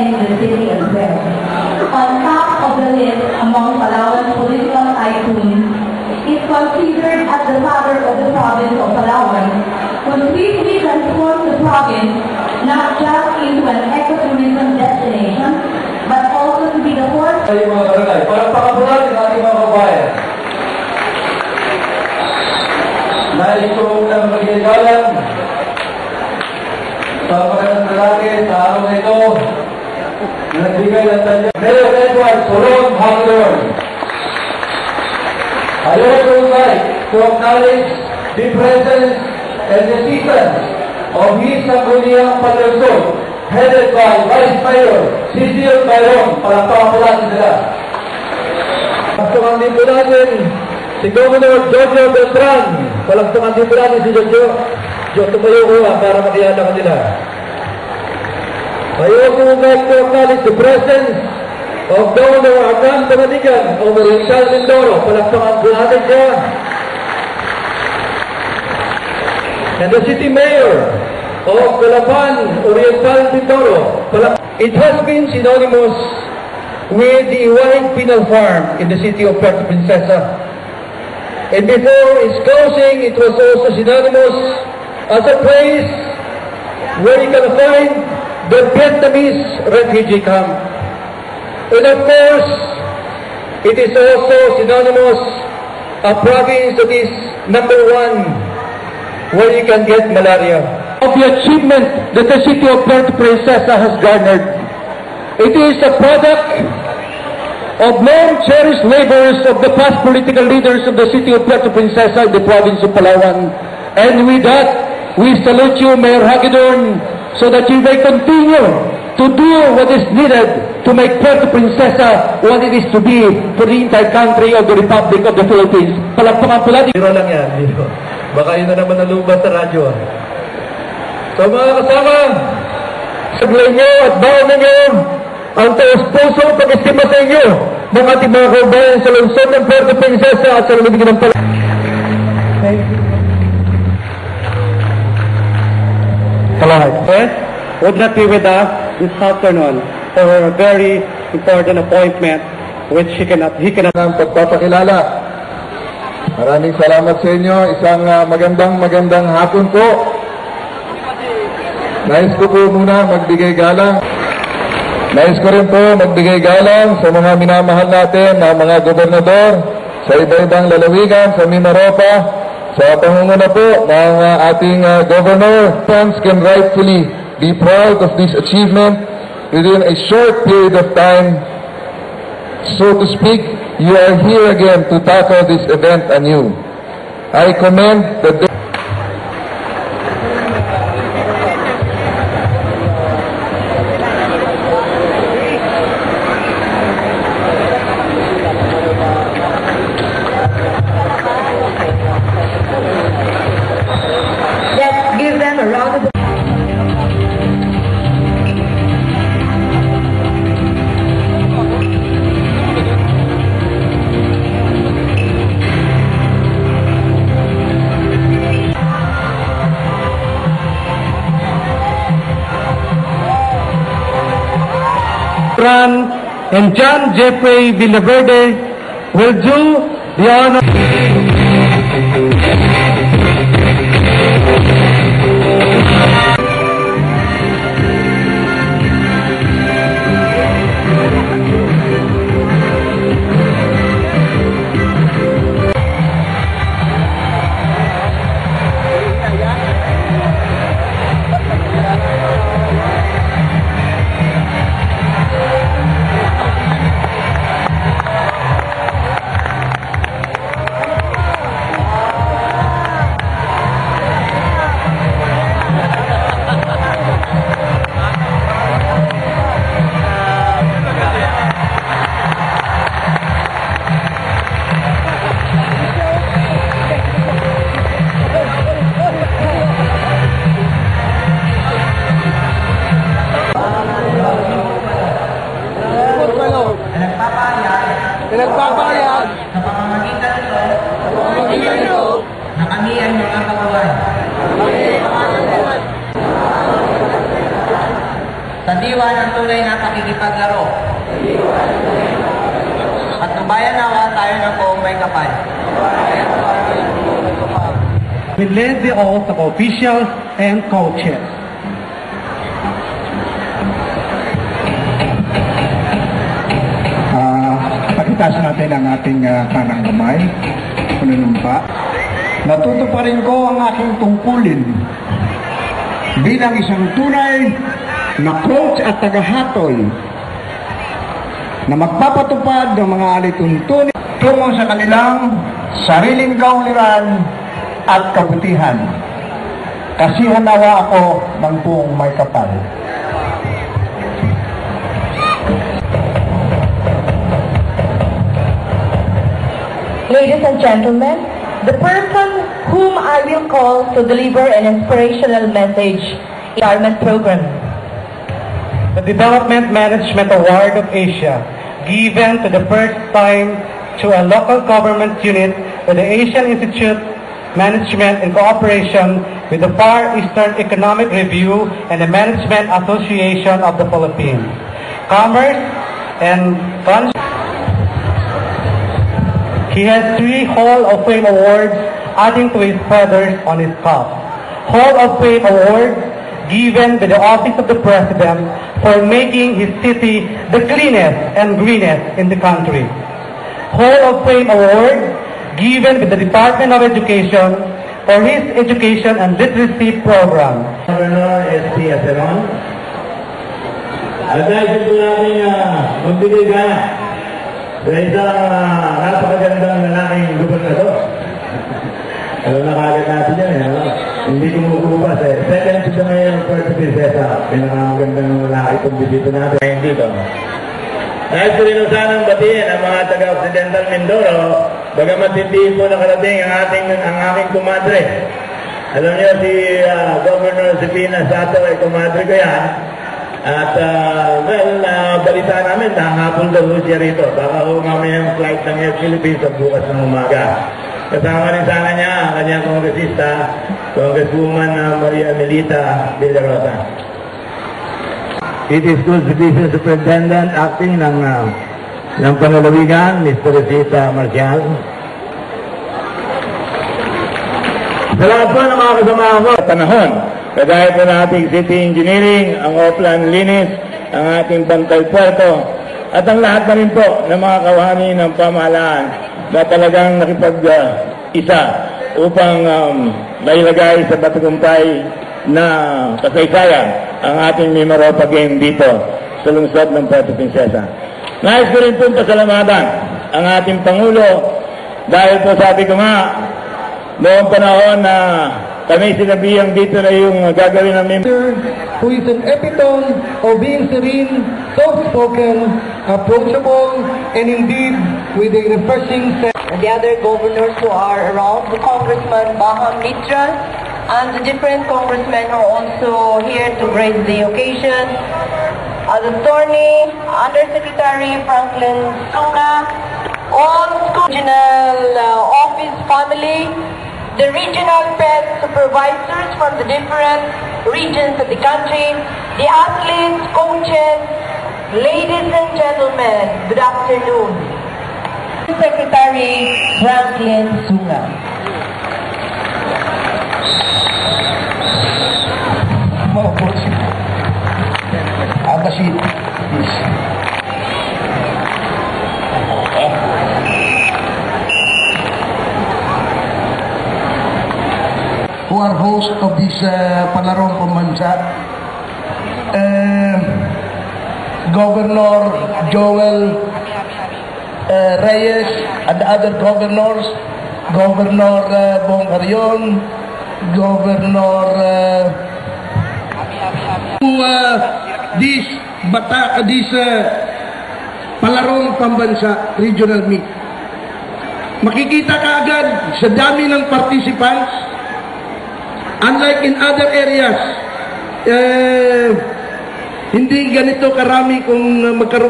defending the city as well. On top of the list among Palawan's political tycoons is considered as the father of the province of Palawan, completely transformed the province not just into an ecotourism destination, but also to be the fourth. Mga barangay, para pakabulan ng ating mga kabayan. Nais ko na magigagalan sa mga lalaki sa araw na ito na nagbigay ng tanya. Mayor Edward Solon Hagdor. I also would like to acknowledge the presence and assistance of his Sangguniang Palursog, headed by Vice Mayor Cecil Bayron. Palakpakan po natin sila. Palakpakan din po natin si Governor Jojo Beltran. Palakpakan din po natin si Jojo. Tumayo ko para makilala ka nila. I also would like to acknowledge the presence of Governor Abraham Tamanigan of Oriental Mindoro. Palakpakan po natin siya. And the City Mayor of Calapan, Oriental Mindoro. It has been synonymous with the White Penal Farm in the city of Puerto Princesa. And before its closing, it was also synonymous as a place where you can find the Vietnamese refugee camp. And of course, it is also synonymous a province that is #1 where you can get malaria. Of the achievement that the city of Puerto Princesa has garnered, it is a product of long-cherished labors of the past political leaders of the city of Puerto Princesa in the province of Palawan. And with that, we salute you, Mayor Hagedorn, so that you may continue to do what is needed to make Puerto Princesa what it is to be for the entire country of the Republic of the Philippines. Palakpakan po natin. Biro lang yan, biro. Baka yun na naman nalubas sa radyo. So mga kasama, sablay nyo at bawal ninyo ang taos-pusong pag-istima sa inyo ng ating mga kaubayan sa lungsod ng Puerto Princesa at sa lulubig ng Palawan. First, would not be with us this afternoon for a very important appointment which he cannot ng pagpapakilala. Maraming salamat sa inyo. Isang magandang hapon po. Nais ko po muna magbigay galang. Nais ko rin po magbigay galang sa mga minamahal natin na mga gobernador sa iba-ibang lalawigan sa Mimaropa, sa pangunguna po ng ating governor. Fans can rightfully be proud of this achievement within a short period of time. So to speak, you are here again to tackle this event anew. I commend the and John Jeffrey Villaverde will do the honor. Pagdiriwang ng tunay na pakikipaglaro. Patnubayan nawa tayo ng buong may kapal. We led the oath of officials and coaches. Pakitaas natin ang ating kanang kamay, panunumpa. Natutuparin ko ang aking tungkulin bilang isang tunay na coach at tagahatol na magpapatupad ng mga alituntunin tungo sa kanilang sariling kauliran at kabutihan. Kasihan nawa ako ng buong may kapal. Ladies and gentlemen, the person whom I will call to deliver an inspirational message in our Retirement Program. The Development Management Award of Asia, given to the first time to a local government unit with the Asian Institute Management in cooperation with the Far Eastern Economic Review and the Management Association of the Philippines. Commerce and Funds. He has 3 Hall of Fame awards adding to his feathers on his cap. Hall of Fame award given by the Office of the President for making his city the cleanest and greenest in the country. Hall of Fame award given by the Department of Education for his education and literacy program. Governor S.P. Aceron. At dahil po namin magbigay ka sa isang napakagandang lalaking gobernador. Alam na kagad natin yan Hindi kumukupas Second to the mayor of Puerto Princesa. Pinakamagandang lalaki itong bisito natin. Ngayon dito. Nais ko rin sanang batiin ang mga taga-Occidental Mindoro, bagamat hindi po nakarating ang aking kumadre. Alam niyo si Governor Cepina Sato ay kumadre ko yan. At balita namin, hapon daw siya rito. Baka mamaya ang flight ng Air Philippines sa bukas ng umaga. Kasama rin sana niya ang kanyang kongresista, Congresswoman Maria Melita Villarosa. It is School Division Superintendent acting ng Panalawigan, Mr. Rosita Marcial. Salamat po ng mga kasama ko. Panahon. Kagaya po ng ating city engineering, ang Oplan Linis, ang ating Bantay Puerto, at ang lahat na rin po ng mga kawani ng pamahalaan na talagang nakipag-isa upang mailagay sa batagumpay na kasaysayan ang ating Mimaropa game dito sa lungsod ng Puerto Princesa. Nais ko rin po pasalamatan ang ating Pangulo dahil po sabi ko nga noong panahon na kami sinabihang dito na yung gagawin namin. Who is an epitome of being serene, soft-spoken, approachable, and indeed with a refreshing sense. The other governors who are around, the Congressman Baham Mitra, and the different congressmen who are also here to grace the occasion. The Attorney, Undersecretary Franklin Sunga, all regional office family, the regional PED supervisors from the different regions of the country, the athletes, coaches, ladies and gentlemen, good afternoon. Secretary Franklin Sunga. Who are host of this Palarong Pambansa, Governor Joel Reyes and the other governors, Governor Bong Arion, Governor this Palarong Pambansa Regional Meet. Makikita ka agad sa dami ng participants. Unlike in other areas, hindi ganito karami kung magkaroon